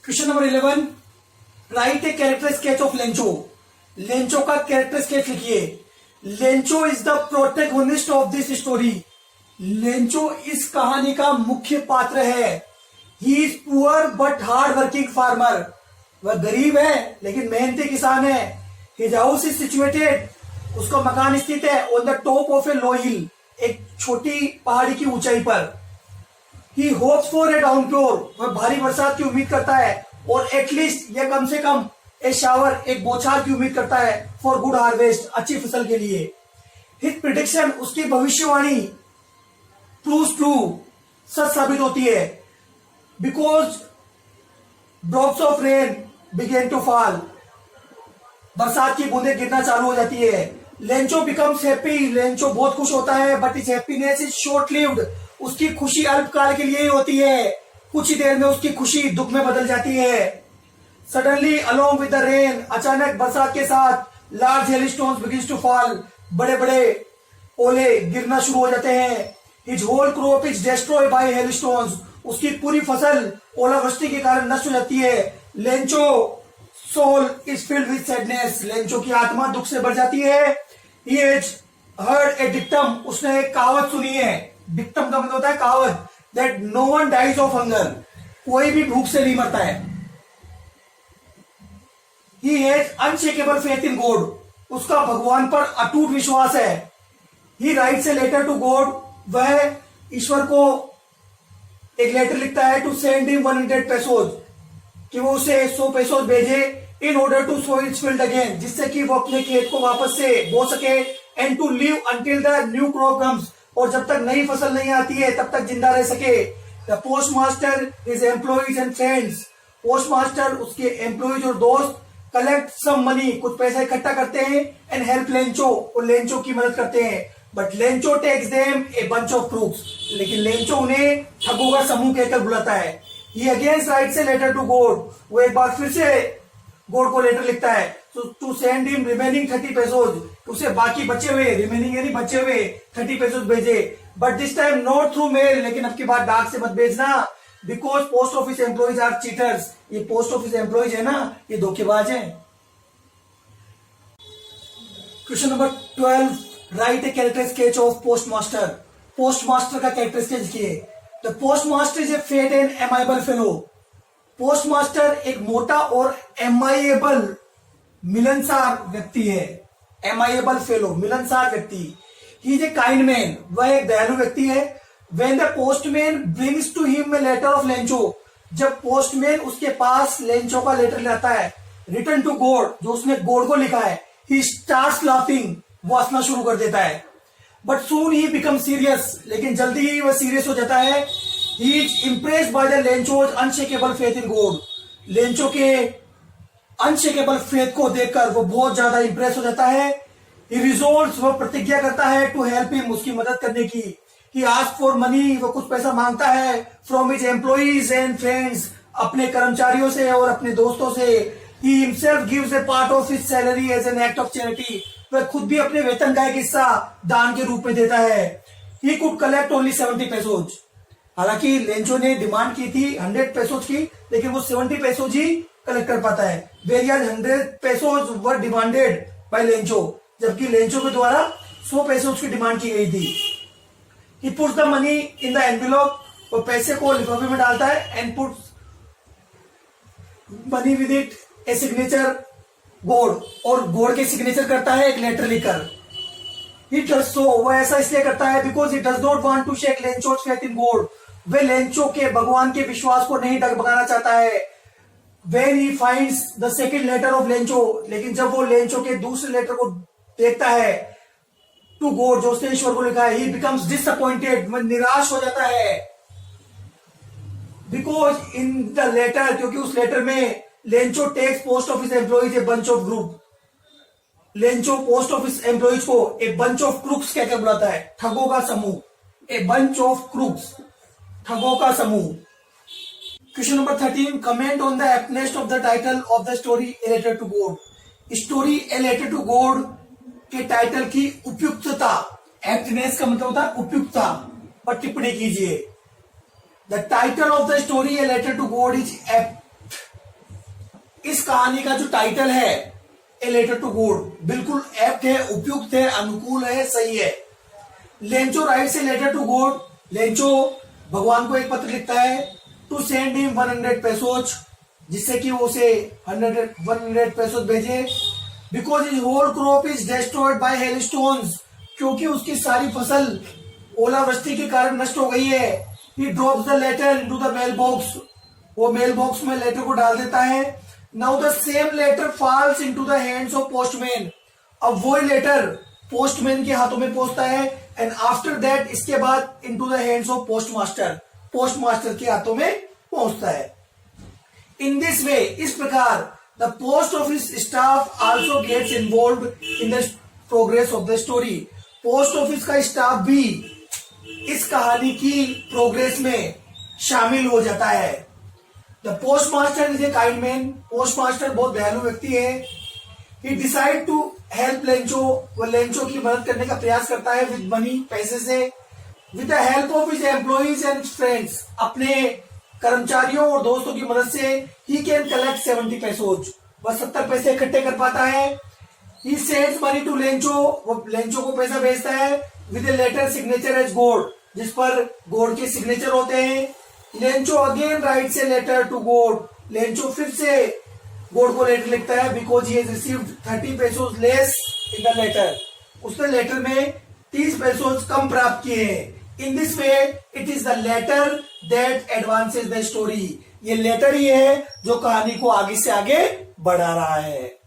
Question number 11, right a character sketch of Lencho. Lencho का character sketch लिखिए। Lencho is the protagonist of this story. Lencho इस कहानी का मुख्य पात्र है। He is poor but hard working farmer. वह गरीब है लेकिन मेहनती किसान है। हिज हाउस इज सिचुएटेड, उसका मकान स्थित है ऑन द टॉप ऑफ ए लो हिल, एक छोटी पहाड़ी की ऊंचाई पर। ही होप्स फॉर ए डाउनपोर, वह भारी बरसात की उम्मीद करता है, और एटलीस्ट यह कम से कम ए शावर, एक बौछार की उम्मीद करता है फॉर गुड हार्वेस्ट, अच्छी फसल के लिए। हिज प्रिडिक्शन, उसकी भविष्यवाणी प्रूव्स ट्रू, सच साबित होती है। Because drops of rain begin to fall, बरसात की बूंदें गिरना चालू हो जाती है। लेंचो बिकम्स हैप्पी, लेंचो बहुत खुश होता है, but is happiness is short lived, उसकी खुशी अल्पकाल के लिए ही होती है। कुछ ही देर में उसकी खुशी दुख में बदल जाती है। Suddenly along with the rain, अचानक बरसात के साथ, large hail stones begins to fall, बड़े बड़े ओले गिरना शुरू हो जाते हैं। His whole crop is destroyed by hail stones, उसकी पूरी फसल ओलावृष्टि के कारण नष्ट हो जाती है। Lencho soul is filled with sadness, Lencho की आत्मा दुख से भर जाती है। He has heard a dictum, उसने एक कहावत सुनी है। डिक्टम का मतलब होता है कहावत, that no one dies of hunger, कोई भी भूख से नहीं मरता है। He has unshakeable faith in God, उसका भगवान पर अटूट विश्वास है। He writes a letter to God, वह ईश्वर को एक लेटर लिखता है टू सेंड हिम 100 पेसोज, कि वो उसे 100 पेसोज भेजे, in order to sow its field again, जिससे कि वो अपने खेत को वापस से बो सके, and to live until the new crop comes, और जब तक नई फसल नहीं आती है तब तक जिंदा रह सके। The post master, his employees and friends, post master, उसके एम्प्लॉइज और दोस्त, कलेक्ट सम मनी, कुछ पैसा इकट्ठा करते हैं, एंड हेल्प लेंचो, और लेंचो की मदद करते हैं। But Lencho takes them a bunch of crooks, लेकिन लेंचो उन्हें ठगों का समूह कहकर बुलाता है। He again writes a letter to God, वो एक बार फिर से गॉड को लेटर लिखता है टू सेंड हिम रिमेनिंग 30 पेसोज, उसे बाकी बचे हुए, रिमेनिंग यानी बचे हुए 30 पेसोज भेजे। But this time not through mail, लेकिन अब की बात डाक से मत भेजना, because post office employees are cheaters, ये पोस्ट ऑफिस एम्प्लॉइज है ना, ये धोखेबाज हैं। Question number 12, write a character sketch of post master. Post master का कैरेक्टर स्केच लिखिए। The post master is a fat and amiable fellow. Post master एक मोटा और एमाइएबल मिलनसार व्यक्ति है। एमाइएबल फेलो, मिलनसार व्यक्ति। He is a kind man, वह एक दयालु व्यक्ति है। When the postman brings to him a letter of Lencho, जब पोस्टमैन उसके पास लेंचो का लेटर लाता है, रिटर्न टू गॉड, जो उसने गॉड को लिखा है, ही स्टार्ट्स लाफिंग, वो हंसना शुरू कर देता है। But soon he become serious, लेकिन जल्दी ही वह सीरियस हो जाता है। He is impressed by the Lencho's unshakeable faith in God, Lencho के अनशेकेबल फेथ को देखकर वो बहुत ज्यादा इंप्रेस हो जाता है। ही रिजोल्व्स, वह प्रतिज्ञा करता है टू हेल्प हिम, उसकी मदद करने की। ही आस्क फॉर मनी, वो कुछ पैसा मांगता है from his employees and friends, अपने कर्मचारियों से और अपने दोस्तों से। He himself gives a part of his salary as an act of charity, वह खुद भी अपने वेतन का एक हिस्सा दान के रूप में देता है। ही कुड कलेक्ट ओनली 70 पेसोज, हालांकि लेंचो ने डिमांड की थी 100 पेसोज की, लेकिन वो 70 पेसोज ही कलेक्ट कर पाता है। Various 100 pesos were demanded by Lencho, जबकि लेंचो के द्वारा 100 पेसोज की डिमांड की गई थी। He puts the money in the envelope, वो पैसे को लिफाफे में डालता है, and puts money with it a signature God, और गॉड के सिग्नेचर करता है एक लेटर लिखकर। ही डज सो, वो ऐसा इसलिए करता है because he does not want to shake Lencho's faith in God, वे लेंचो के भगवान के विश्वास को नहीं डगमगाना चाहता है। When he finds the second letter of Lencho, लेकिन जब वो लेंचो के दूसरे लेटर को देखता है टू गॉड, जो उसने ईश्वर को लिखा है, he becomes disappointed, वह निराश हो जाता है। Because in the letter, क्योंकि उस लेटर में Lencho takes post office employees a bunch of group, Lencho post office employees को एक बंच ऑफ क्रूक्स कहकर बुलाता है, ठगों का समूह, ए बंच ऑफ क्रूक्स, ठगों का समूह। Question number 13, comment on the aptness of the title of the story a letter to God. Story a letter to God के टाइटल की उपयुक्तता, एप्टनेस का मतलब होता है उपयुक्तता, पर टिप्पणी कीजिए। The title of the story a letter to God is apt, इस कहानी का जो टाइटल है ए लेटर टू गॉड बिल्कुल एप्ट है, उपयुक्त है, अनुकूल है, सही है। Lencho writes a letter to God, Lencho भगवान को एक पत्र लिखता है टू सेंड हिम 100 पेसोज, जिससे कि वो उसे 100 पेसोज भेजे। Because his whole crop is destroyed by hailstones, क्योंकि उसकी सारी फसल ओलावृष्टि के कारण नष्ट हो गई है। He drops the letter into the mail box, वो मेल बॉक्स में लेटर को डाल देता है। Now the same letter falls into the hands of postman, अब वही लेटर पोस्टमैन के हाथों में पहुंचता है। एंड आफ्टर दैट, इसके बाद into the hands of postmaster, postmaster के हाथों में पहुंचता है। इन दिस वे, इस प्रकार the post office staff also gets involve in the progress of the story, post office का स्टाफ भी इस कहानी की प्रोग्रेस में शामिल हो जाता है। The postmaster is a kind man, postmaster बहुत दयालु व्यक्ति है। ही डिसाइड टू हेल्प लेंचो, वो लेंचो की मदद करने का प्रयास करता है विद मनी, पैसे से। With the help of his employees and friends, अपने कर्मचारियों और दोस्तों की मदद से ही कैन कलेक्ट 70 पेसोज, वह 70 पैसे इकट्ठे कर पाता है। He sends money to Lencho, वो लेंचो को पैसा भेजता है with a letter signature as God, जिस पर गॉड के सिग्नेचर होते हैं। Lencho again writes a letter to God, Lencho फिर से गॉड को लेटर लिखता है because he has received 30 pesos less in the letter, उसने लेटर में 30 पेसोज कम प्राप्त किए हैं। In this way it is the letter that advances the story, ये लेटर ही है जो कहानी को आगे से आगे बढ़ा रहा है।